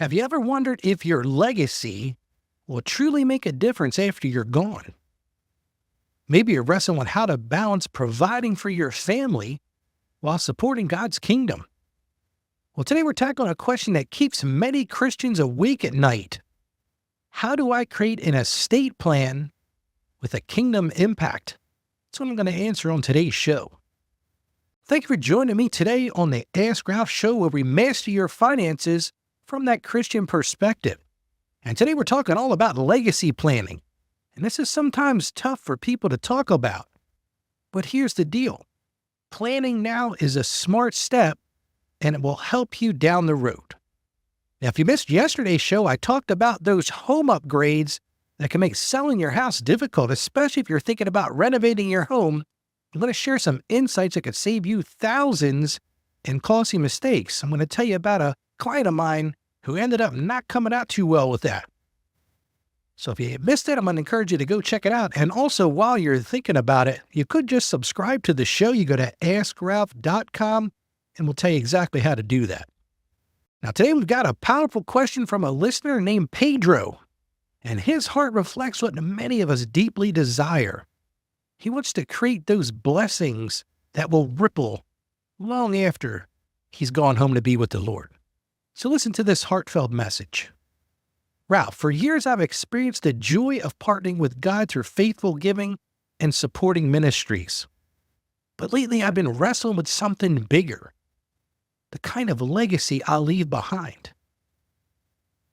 Have you ever wondered if your legacy will truly make a difference after you're gone? Maybe you're wrestling with how to balance providing for your family while supporting God's kingdom. Well, today we're tackling a question that keeps many Christians awake at night. How do I create an estate plan with a kingdom impact? That's what I'm going to answer on today's show. Thank you for joining me today on the Ask Ralph Show, where we master your finances from that Christian perspective. And today we're talking all about legacy planning. And this is sometimes tough for people to talk about. But here's the deal. Planning now is a smart step, and it will help you down the road. Now, if you missed yesterday's show, I talked about those home upgrades that can make selling your house difficult, especially if you're thinking about renovating your home. I'm going to share some insights that could save you thousands in costly mistakes. I'm going to tell you about a client of mine who ended up not coming out too well with that. So if you missed it, I'm going to encourage you to go check it out. And also, while you're thinking about it, you could just subscribe to the show. You go to AskRalph.com, and we'll tell you exactly how to do that. Now, today we've got a powerful question from a listener named Pedro, and his heart reflects what many of us deeply desire. He wants to create those blessings that will ripple long after he's gone home to be with the Lord. So listen to this heartfelt message. Ralph, for years I've experienced the joy of partnering with God through faithful giving and supporting ministries. But lately I've been wrestling with something bigger, the kind of legacy I'll leave behind.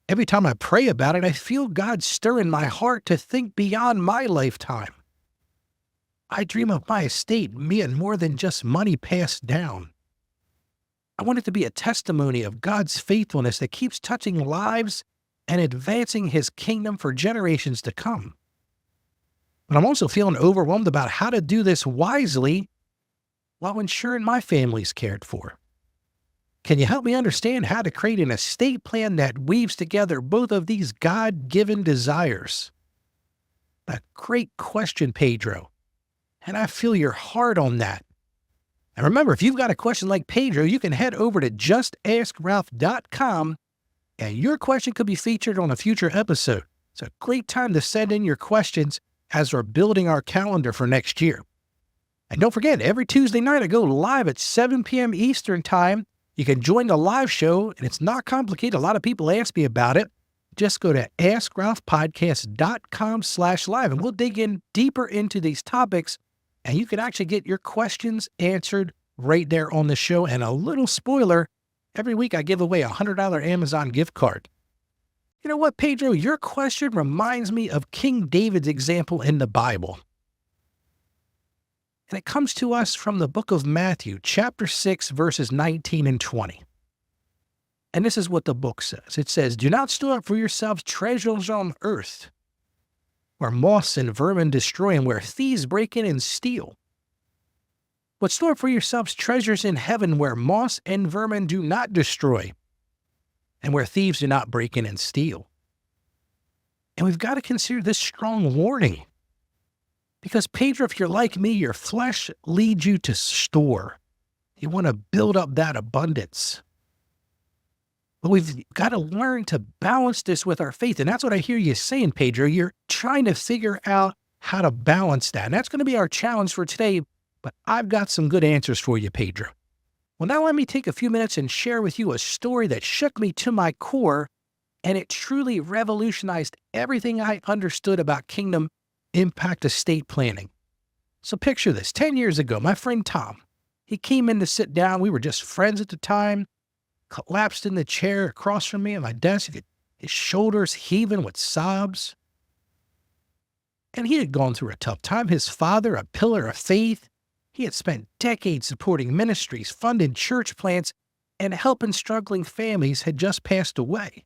Every time I pray about it, I feel God stirring my heart to think beyond my lifetime. I dream of my estate being more than just money passed down. I want it to be a testimony of God's faithfulness that keeps touching lives and advancing His kingdom for generations to come. But I'm also feeling overwhelmed about how to do this wisely while ensuring my family's cared for. Can you help me understand how to create an estate plan that weaves together both of these God-given desires? A great question, Pedro. And I feel your heart on that. And remember, if you've got a question like Pedro, you can head over to justaskralph.com, and your question could be featured on a future episode. It's a great time to send in your questions as we're building our calendar for next year. And don't forget, every Tuesday night I go live at 7 p.m. Eastern Time. You can join the live show, and it's not complicated. A lot of people ask me about it. Just go to askralphpodcast.com/live, and we'll dig in deeper into these topics. And you can actually get your questions answered right there on the show. And a little spoiler, every week I give away a $100 Amazon gift card. You know what, Pedro? Your question reminds me of King David's example in the Bible. And it comes to us from the book of Matthew, chapter 6, verses 19 and 20. And this is what the book says. It says, "Do not store up for yourselves treasures on earth, where moths and vermin destroy and where thieves break in and steal. But store up for yourselves treasures in heaven, where moths and vermin do not destroy and where thieves do not break in and steal." And we've got to consider this strong warning. Because, Pedro, if you're like me, your flesh leads you to store. You want to build up that abundance. But we've got to learn to balance this with our faith. And that's what I hear you saying, Pedro. You're trying to figure out how to balance that. And that's going to be our challenge for today. But I've got some good answers for you, Pedro. Well, now let me take a few minutes and share with you a story that shook me to my core. And it truly revolutionized everything I understood about kingdom impact estate planning. So picture this. 10 years ago, my friend Tom, he came in to sit down. We were just friends at the time. Collapsed in the chair across from me at my desk, his shoulders heaving with sobs. And he had gone through a tough time. His father, a pillar of faith, he had spent decades supporting ministries, funding church plants, and helping struggling families, had just passed away.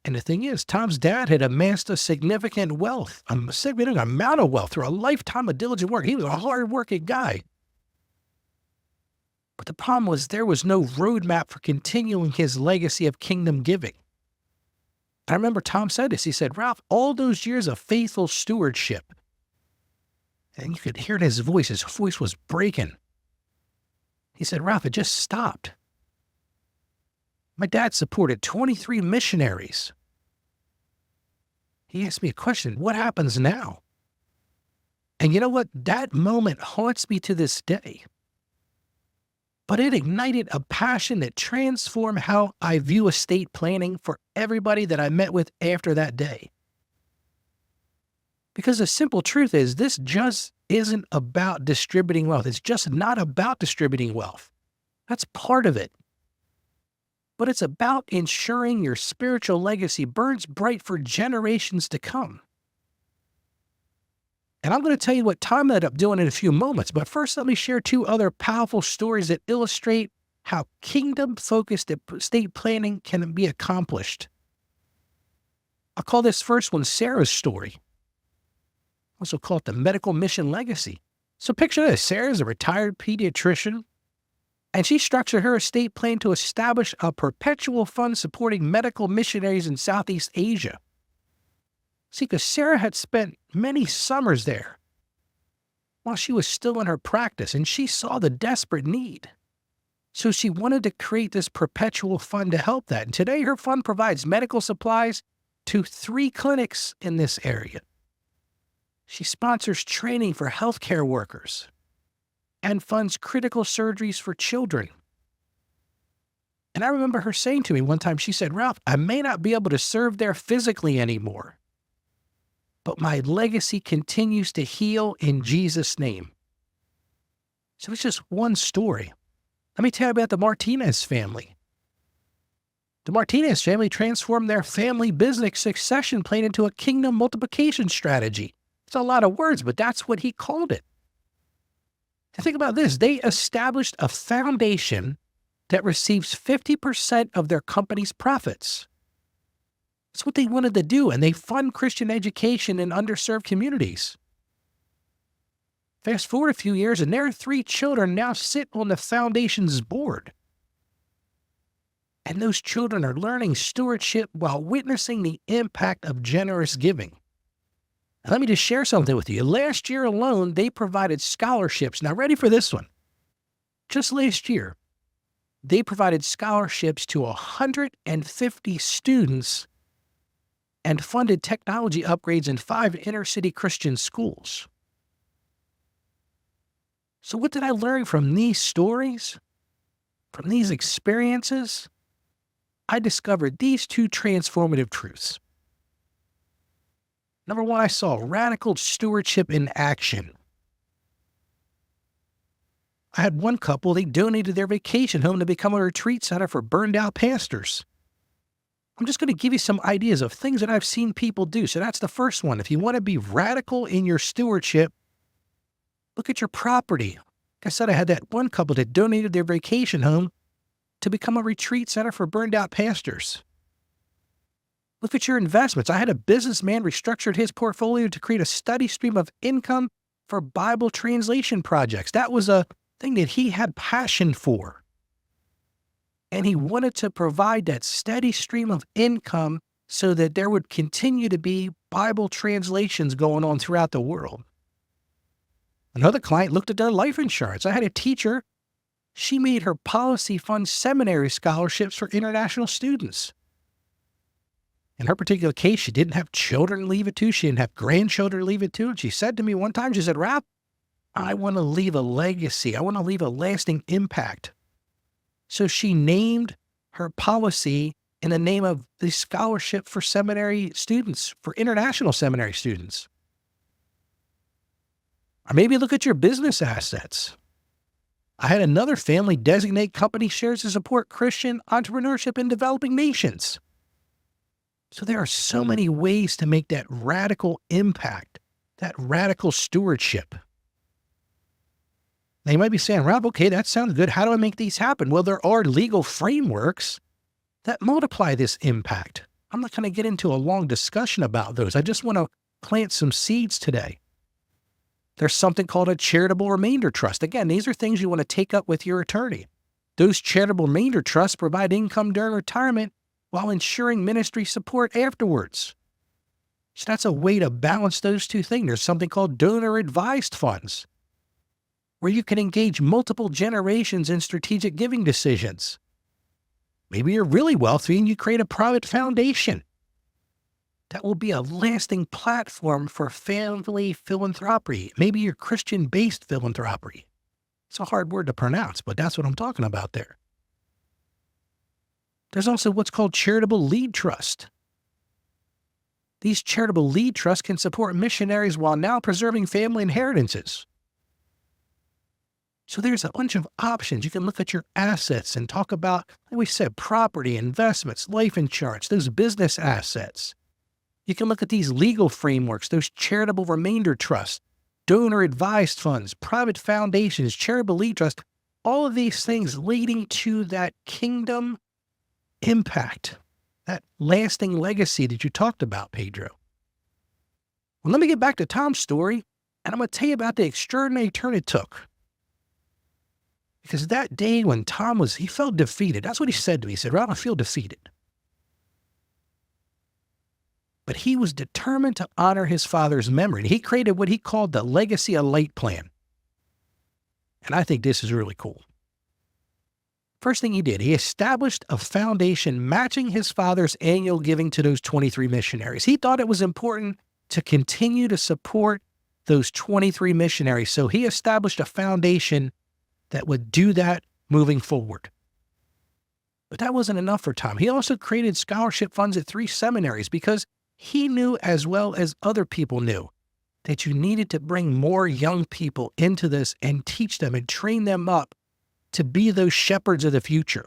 And the thing is, Tom's dad had amassed a significant amount of wealth through a lifetime of diligent work. He was a hard-working guy. But the problem was there was no roadmap for continuing his legacy of kingdom giving. I remember Tom said this. He said, "Ralph, all those years of faithful stewardship," and you could hear it in his voice was breaking. He said, "Ralph, it just stopped. My dad supported 23 missionaries. He asked me a question, what happens now? And you know what? That moment haunts me to this day. But it ignited a passion that transformed how I view estate planning for everybody that I met with after that day. Because the simple truth is, this just isn't about distributing wealth. It's just not about distributing wealth. That's part of it. But it's about ensuring your spiritual legacy burns bright for generations to come. And I'm going to tell you what Tom ended up doing in a few moments. But first, let me share two other powerful stories that illustrate how kingdom-focused estate planning can be accomplished. I'll call this first one Sarah's story. Also call it the medical mission legacy. So picture this. Sarah's a retired pediatrician, and she structured her estate plan to establish a perpetual fund supporting medical missionaries in Southeast Asia. See, because Sarah had spent many summers there while she was still in her practice, and she saw the desperate need. So she wanted to create this perpetual fund to help that. And today her fund provides medical supplies to 3 clinics in this area. She sponsors training for healthcare workers and funds critical surgeries for children. And I remember her saying to me one time, she said, Ralph, I may not be able to serve there physically anymore, but my legacy continues to heal in Jesus' name. So it's just one story. Let me tell you about the Martinez family. The Martinez family transformed their family business succession plan into a kingdom multiplication strategy. It's a lot of words, but that's what he called it. And think about this. They established a foundation that receives 50% of their company's profits. That's what they wanted to do, and they fund Christian education in underserved communities. Fast forward a few years, and their 3 children now sit on the foundation's board. And those children are learning stewardship while witnessing the impact of generous giving. Now, let me just share something with you. Last year alone, they provided scholarships. Now, ready for this one? Just last year, they provided scholarships to 150 students and funded technology upgrades in 5 inner-city Christian schools. So what did I learn from these stories? From these experiences? I discovered these 2 transformative truths. Number 1, I saw radical stewardship in action. I had one couple, they donated their vacation home to become a retreat center for burned out pastors. I'm just going to give you some ideas of things that I've seen people do. So that's the first one. If you want to be radical in your stewardship, look at your property. Like I said, I had that one couple that donated their vacation home to become a retreat center for burned out pastors. Look at your investments. I had a businessman restructured his portfolio to create a steady stream of income for Bible translation projects. That was a thing that he had passion for. And he wanted to provide that steady stream of income so that there would continue to be Bible translations going on throughout the world. Another client looked at their life insurance. I had a teacher. She made her policy fund seminary scholarships for international students. In her particular case, she didn't have children to leave it to. She didn't have grandchildren to leave it to. And she said to me one time, she said, Ralph, I want to leave a legacy. I want to leave a lasting impact. So she named her policy in the name of the scholarship for seminary students, for international seminary students. Or maybe look at your business assets. I had another family designate company shares to support Christian entrepreneurship in developing nations. So there are so many ways to make that radical impact, that radical stewardship. Now you might be saying, Rob, okay, that sounds good. How do I make these happen? Well, there are legal frameworks that multiply this impact. I'm not going to get into a long discussion about those. I just want to plant some seeds today. There's something called a charitable remainder trust. Again, these are things you want to take up with your attorney. Those charitable remainder trusts provide income during retirement while ensuring ministry support afterwards. So that's a way to balance those two things. There's something called donor-advised funds, where you can engage multiple generations in strategic giving decisions. Maybe you're really wealthy and you create a private foundation that will be a lasting platform for family philanthropy. Maybe you're Christian-based philanthropy. It's a hard word to pronounce, but that's what I'm talking about there. There's also what's called charitable lead trust. These charitable lead trusts can support missionaries while now preserving family inheritances. So there's a bunch of options. You can look at your assets and talk about, like we said, property, investments, life insurance, those business assets. You can look at these legal frameworks, those charitable remainder trusts, donor advised funds, private foundations, charitable lead trust, all of these things leading to that kingdom impact, that lasting legacy that you talked about, Pedro. Well, let me get back to Tom's story, and I'm going to tell you about the extraordinary turn it took. Because that day when he felt defeated. That's what he said to me. He said, "Ralph, I feel defeated." But he was determined to honor his father's memory. And he created what he called the Legacy of Light plan. And I think this is really cool. First thing he did, he established a foundation matching his father's annual giving to those 23 missionaries. He thought it was important to continue to support those 23 missionaries. So he established a foundation that would do that moving forward. But that wasn't enough for Tom. He also created scholarship funds at 3 seminaries because he knew, as well as other people knew, that you needed to bring more young people into this and teach them and train them up to be those shepherds of the future.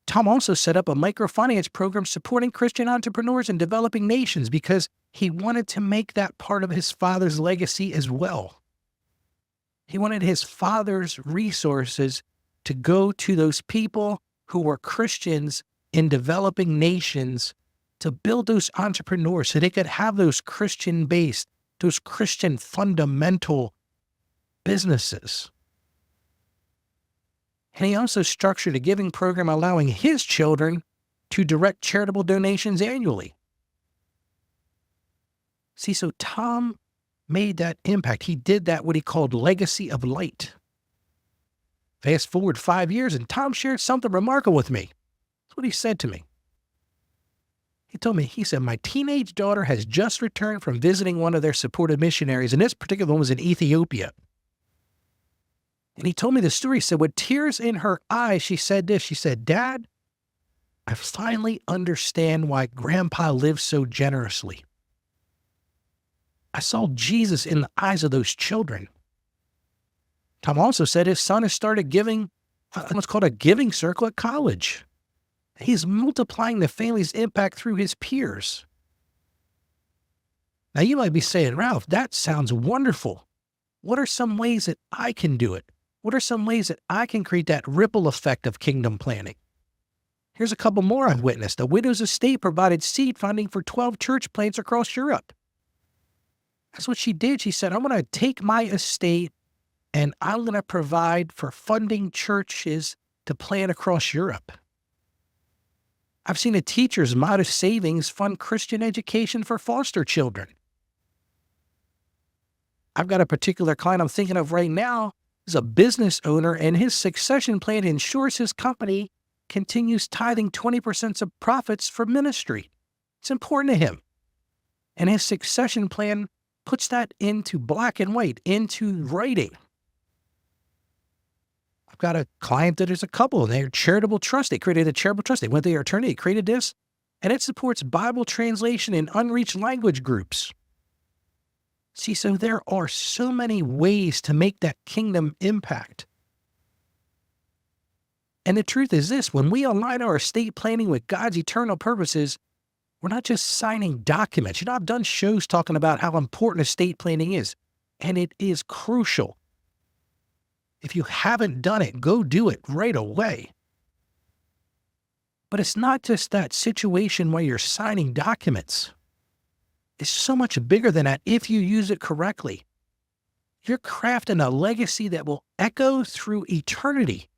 Tom also set up a microfinance program supporting Christian entrepreneurs in developing nations because he wanted to make that part of his father's legacy as well. He wanted his father's resources to go to those people who were Christians in developing nations to build those entrepreneurs so they could have those Christian-based, those Christian fundamental businesses. And he also structured a giving program allowing his children to direct charitable donations annually. See, so Tom made that impact. He did that, what he called Legacy of Light. Fast forward 5 years, and Tom shared something remarkable with me. That's what he said to me. He told me, he said, "My teenage daughter has just returned from visiting one of their supported missionaries, and this particular one was in Ethiopia." And he told me the story. He said, with tears in her eyes, she said this. She said, "Dad, I finally understand why Grandpa lived so generously. I saw Jesus in the eyes of those children." Tom also said his son has started giving what's called a giving circle at college. He's multiplying the family's impact through his peers. Now you might be saying, "Ralph, that sounds wonderful. What are some ways that I can do it? What are some ways that I can create that ripple effect of kingdom planning?" Here's a couple more I've witnessed. A widow's estate provided seed funding for 12 church plants across Europe. That's what she did. She said, "I'm going to take my estate and I'm going to provide for funding churches to plant across Europe." I've seen a teacher's modest savings fund Christian education for foster children. I've got a particular client I'm thinking of right now. He's a business owner, and his succession plan ensures his company continues tithing 20% of profits for ministry. It's important to him. And his succession plan puts that into black and white, into writing. I've got a client that is a couple, and they're charitable trust. They created a charitable trust. They went to their attorney, they created this, and it supports Bible translation in unreached language groups. See, so there are so many ways to make that kingdom impact. And the truth is this, when we align our estate planning with God's eternal purposes, we're not just signing documents. You know, I've done shows talking about how important estate planning is, and it is crucial. If you haven't done it, go do it right away. But it's not just that situation where you're signing documents. It's so much bigger than that if you use it correctly. You're crafting a legacy that will echo through eternity.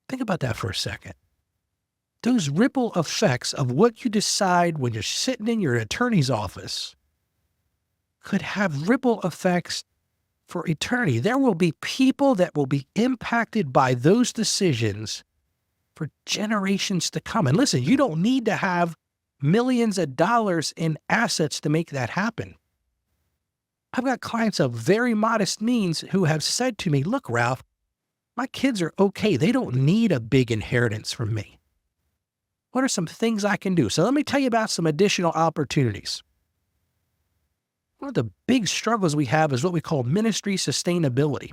Think about that for a second. Those ripple effects of what you decide when you're sitting in your attorney's office could have ripple effects for eternity. There will be people that will be impacted by those decisions for generations to come. And listen, you don't need to have millions of dollars in assets to make that happen. I've got clients of very modest means who have said to me, look, Ralph, my kids are okay. They don't need a big inheritance from me. What are some things I can do? So let me tell you about some additional opportunities. One of the big struggles we have is what we call ministry sustainability.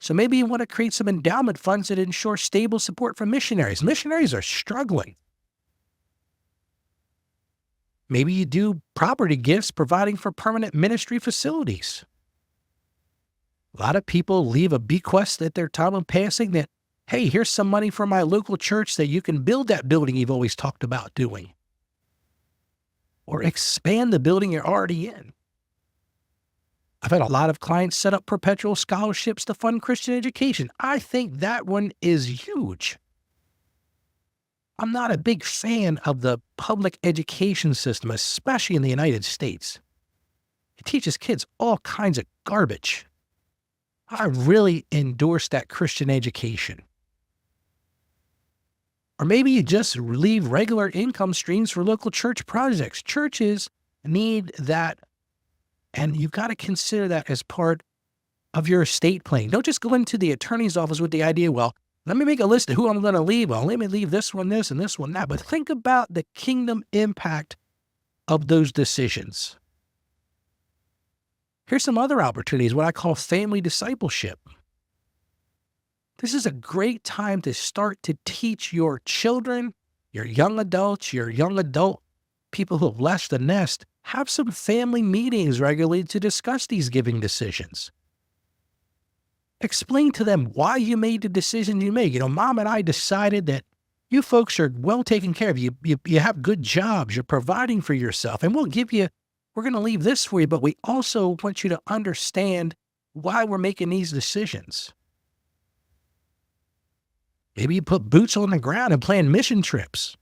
So maybe you want to create some endowment funds that ensure stable support for missionaries. Missionaries are struggling. Maybe you do property gifts providing for permanent ministry facilities. A lot of people leave a bequest at their time of passing that, hey, here's some money for my local church that you can build that building you've always talked about doing. Or expand the building you're already in. I've had a lot of clients set up perpetual scholarships to fund Christian education. I think that one is huge. I'm not a big fan of the public education system, especially in the United States. It teaches kids all kinds of garbage. I really endorse that Christian education. Or maybe you just leave regular income streams for local church projects. Churches need that, and you've got to consider that as part of your estate planning. Don't just go into the attorney's office with the idea, well, let me make a list of who I'm going to leave. Well, let me leave this one this and this one that. But think about the kingdom impact of those decisions. Here's some other opportunities, what I call family discipleship. This is a great time to start to teach your children, your young adults, your young adult people who have left the nest, have some family meetings regularly to discuss these giving decisions. Explain to them why you made the decision you made. Mom and I decided that you folks are well taken care of. You have good jobs. You're providing for yourself. And we're going to leave this for you, but we also want you to understand why we're making these decisions. Maybe you put boots on the ground and plan mission trips.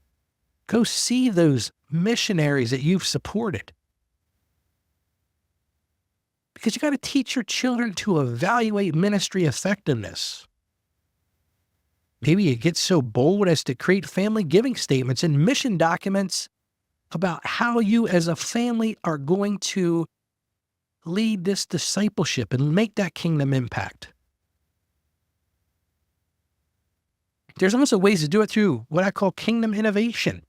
Go see those missionaries that you've supported. Because you got to teach your children to evaluate ministry effectiveness. Maybe you get so bold as to create family giving statements and mission documents about how you as a family are going to lead this discipleship and make that kingdom impact. There's also ways to do it through what I call kingdom innovation.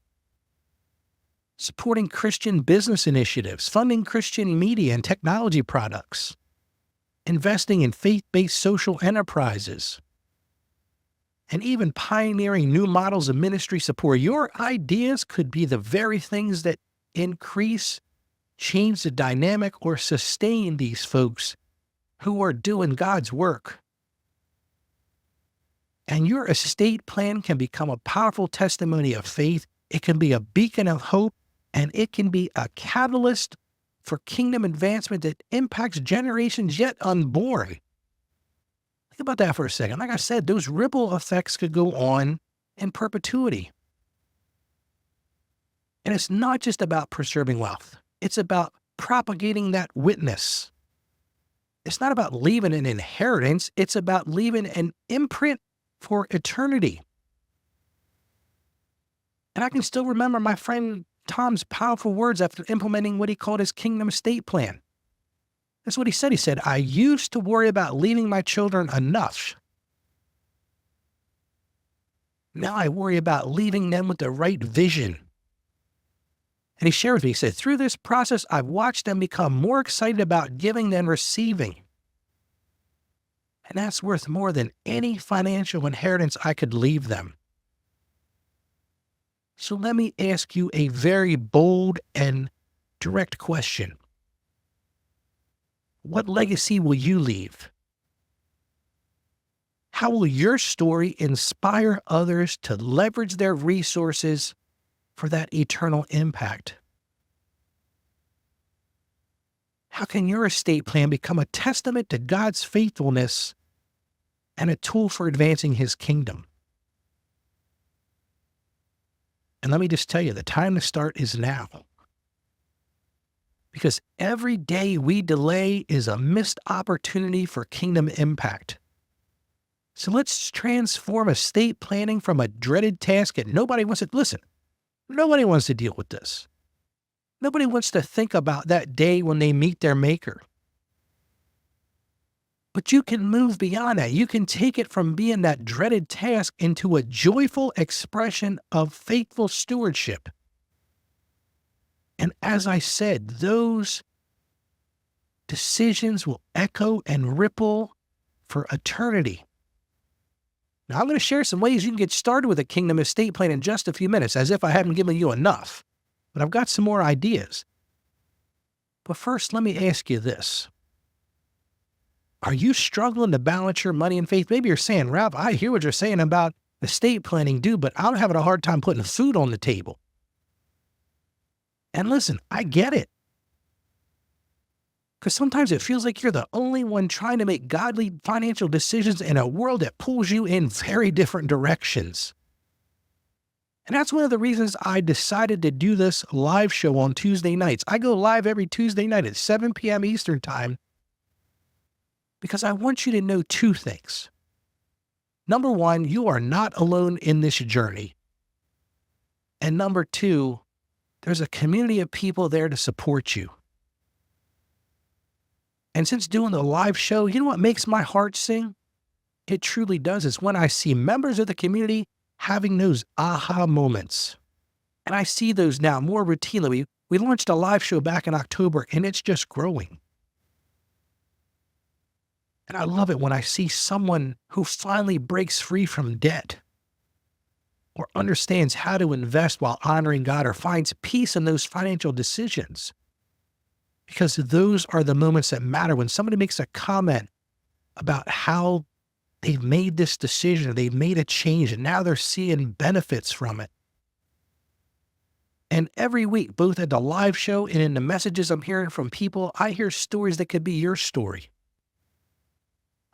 Supporting Christian business initiatives, funding Christian media and technology products, investing in faith-based social enterprises, and even pioneering new models of ministry support. Your ideas could be the very things that increase, change the dynamic, or sustain these folks who are doing God's work. And your estate plan can become a powerful testimony of faith. It can be a beacon of hope, and it can be a catalyst for kingdom advancement that impacts generations yet unborn. Think about that for a second. Like I said, those ripple effects could go on in perpetuity. And it's not just about preserving wealth. It's about propagating that witness. It's not about leaving an inheritance. It's about leaving an imprint for eternity. And I can still remember my friend Tom's powerful words after implementing what he called his kingdom estate plan. That's what he said. He said, I used to worry about leaving my children enough. Now I worry about leaving them with the right vision. And he shared with me, he said, through this process, I've watched them become more excited about giving than receiving. And that's worth more than any financial inheritance I could leave them. So let me ask you a very bold and direct question. What legacy will you leave? How will your story inspire others to leverage their resources for that eternal impact? How can your estate plan become a testament to God's faithfulness and a tool for advancing His kingdom? And let me just tell you, the time to start is now. because every day we delay is a missed opportunity for kingdom impact. So let's transform estate planning from a dreaded task that nobody wants to listen. Nobody wants to deal with this. Nobody wants to think about that day when they meet their maker. But you can move beyond that. You can take it from being that dreaded task into a joyful expression of faithful stewardship. And as I said, those decisions will echo and ripple for eternity. Now, I'm going to share some ways you can get started with a kingdom estate plan in just a few minutes, as if I haven't given you enough. But I've got some more ideas. But first, let me ask you this. Are you struggling to balance your money and faith? Maybe you're saying, Ralph, I hear what you're saying about estate planning, dude, but I'm having a hard time putting food on the table. And listen, I get it. Because sometimes it feels like you're the only one trying to make godly financial decisions in a world that pulls you in very different directions. And that's one of the reasons I decided to do this live show on Tuesday nights. I go live every Tuesday night at 7 p.m. Eastern Time because I want you to know two things. Number one, you are not alone in this journey. And number two, there's a community of people there to support you. And since doing the live show, you know what makes my heart sing? It truly does. It's when I see members of the community having those aha moments. And I see those now more routinely. We launched a live show back in October, and it's just growing. And I love it when I see someone who finally breaks free from debt or understands how to invest while honoring God or finds peace in those financial decisions. Because those are the moments that matter. When somebody makes a comment about how they've made this decision, they've made a change, and now they're seeing benefits from it. And every week, both at the live show and in the messages I'm hearing from people, I hear stories that could be your story.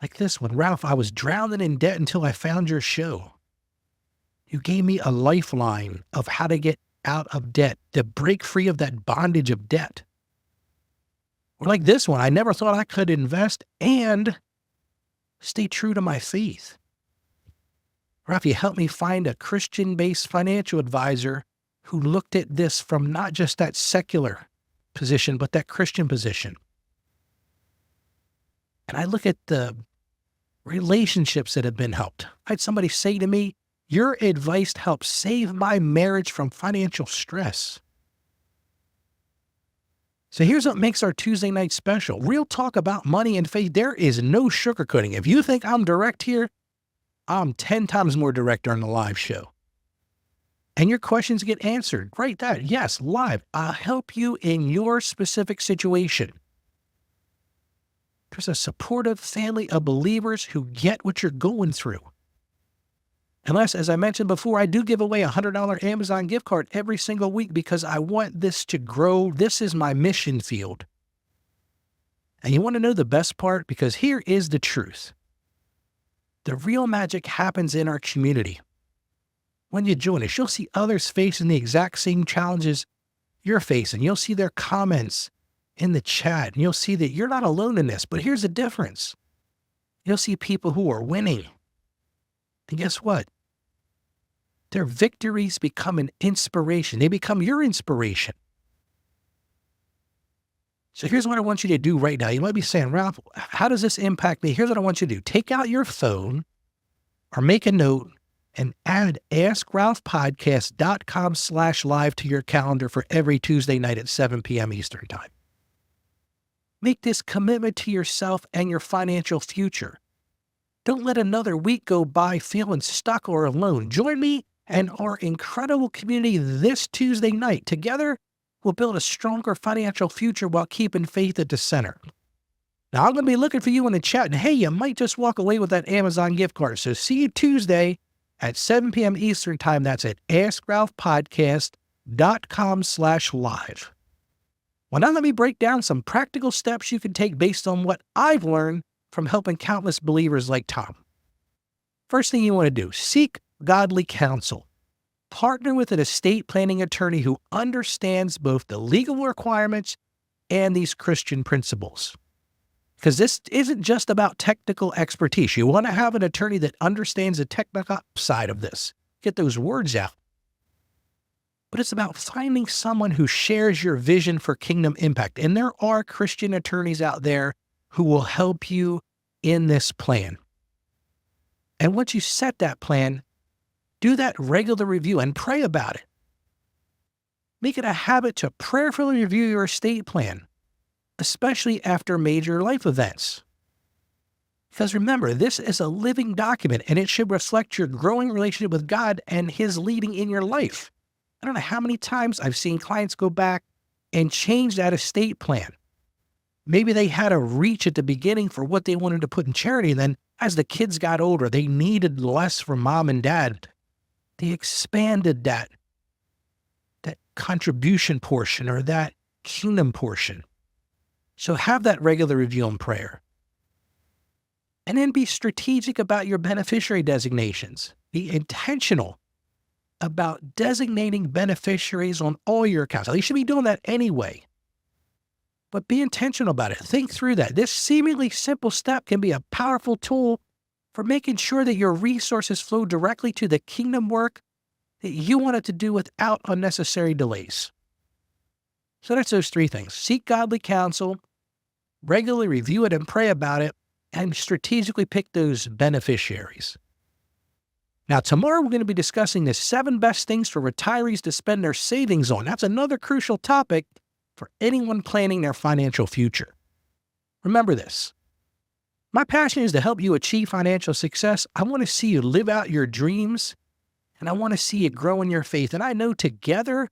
Like this one, Ralph, I was drowning in debt until I found your show. You gave me a lifeline of how to get out of debt, to break free of that bondage of debt. Or like this one, I never thought I could invest and stay true to my faith. Ralph, you helped me find a Christian-based financial advisor who looked at this from not just that secular position, but that Christian position. And I look at the relationships that have been helped. I had somebody say to me, your advice helped save my marriage from financial stress. So here's what makes our Tuesday night special. Real talk about money and faith. There is no sugarcoating. If you think I'm direct here, I'm 10 times more direct during the live show. And your questions get answered right there. Yes, live. I'll help you in your specific situation. There's a supportive family of believers who get what you're going through. Unless, as I mentioned before, I do give away a $100 Amazon gift card every single week because I want this to grow. This is my mission field. And you want to know the best part? Because here is the truth. The real magic happens in our community. When you join us, you'll see others facing the exact same challenges you're facing. You'll see their comments in the chat, and you'll see that you're not alone in this. But here's the difference. You'll see people who are winning. And guess what? Their victories become an inspiration. They become your inspiration. So here's what I want you to do right now. You might be saying, Ralph, how does this impact me? Here's what I want you to do. Take out your phone or make a note and add AskRalphPodcast.com/live to your calendar for every Tuesday night at 7 p.m. Eastern Time. Make this commitment to yourself and your financial future. Don't let another week go by feeling stuck or alone. Join me and our incredible community this Tuesday night. Together, we'll build a stronger financial future while keeping faith at the center. Now, I'm going to be looking for you in the chat, and hey, you might just walk away with that Amazon gift card. So see you Tuesday at 7 p.m. Eastern Time. That's at AskRalphPodcast.com/live. Well, now let me break down some practical steps you can take based on what I've learned from helping countless believers like Tom. First thing you want to do, seek godly counsel. Partner with an estate planning attorney who understands both the legal requirements and these Christian principles. Because this isn't just about technical expertise. You want to have an attorney that understands the technical side of this. Get those words out. But it's about finding someone who shares your vision for kingdom impact. And there are Christian attorneys out there who will help you in this plan. And once you set that plan, do that regular review and pray about it. Make it a habit to prayerfully review your estate plan, especially after major life events. Because remember, this is a living document and it should reflect your growing relationship with God and His leading in your life. I don't know how many times I've seen clients go back and change that estate plan. Maybe they had a reach at the beginning for what they wanted to put in charity, and then as the kids got older, they needed less from mom and dad. They expanded that contribution portion or that kingdom portion. So have that regular review and prayer. And then be strategic about your beneficiary designations. Be intentional about designating beneficiaries on all your accounts. You should be doing that anyway. But be intentional about it. Think through that. This seemingly simple step can be a powerful tool for making sure that your resources flow directly to the kingdom work that you want it to do without unnecessary delays. So that's those three things. Seek godly counsel, regularly review it and pray about it, and strategically pick those beneficiaries. Now, tomorrow we're going to be discussing the 7 best things for retirees to spend their savings on. That's another crucial topic for anyone planning their financial future. Remember this. My passion is to help you achieve financial success. I want to see you live out your dreams, and I want to see you grow in your faith. And I know together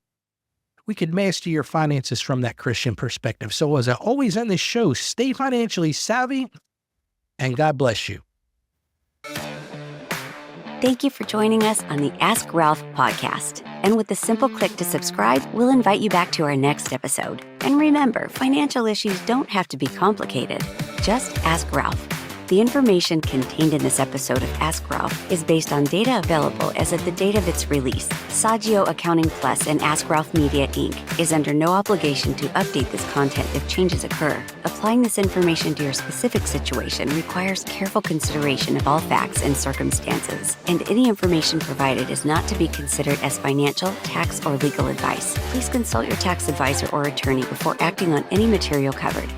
we could master your finances from that Christian perspective. So as I always end this show, stay financially savvy, and God bless you. Thank you for joining us on the Ask Ralph podcast. And with a simple click to subscribe, we'll invite you back to our next episode. And remember, financial issues don't have to be complicated. Just ask Ralph. The information contained in this episode of Ask Ralph is based on data available as of the date of its release. Saggio Accounting Plus and Ask Ralph Media, Inc. is under no obligation to update this content if changes occur. Applying this information to your specific situation requires careful consideration of all facts and circumstances, and any information provided is not to be considered as financial, tax, or legal advice. Please consult your tax advisor or attorney before acting on any material covered.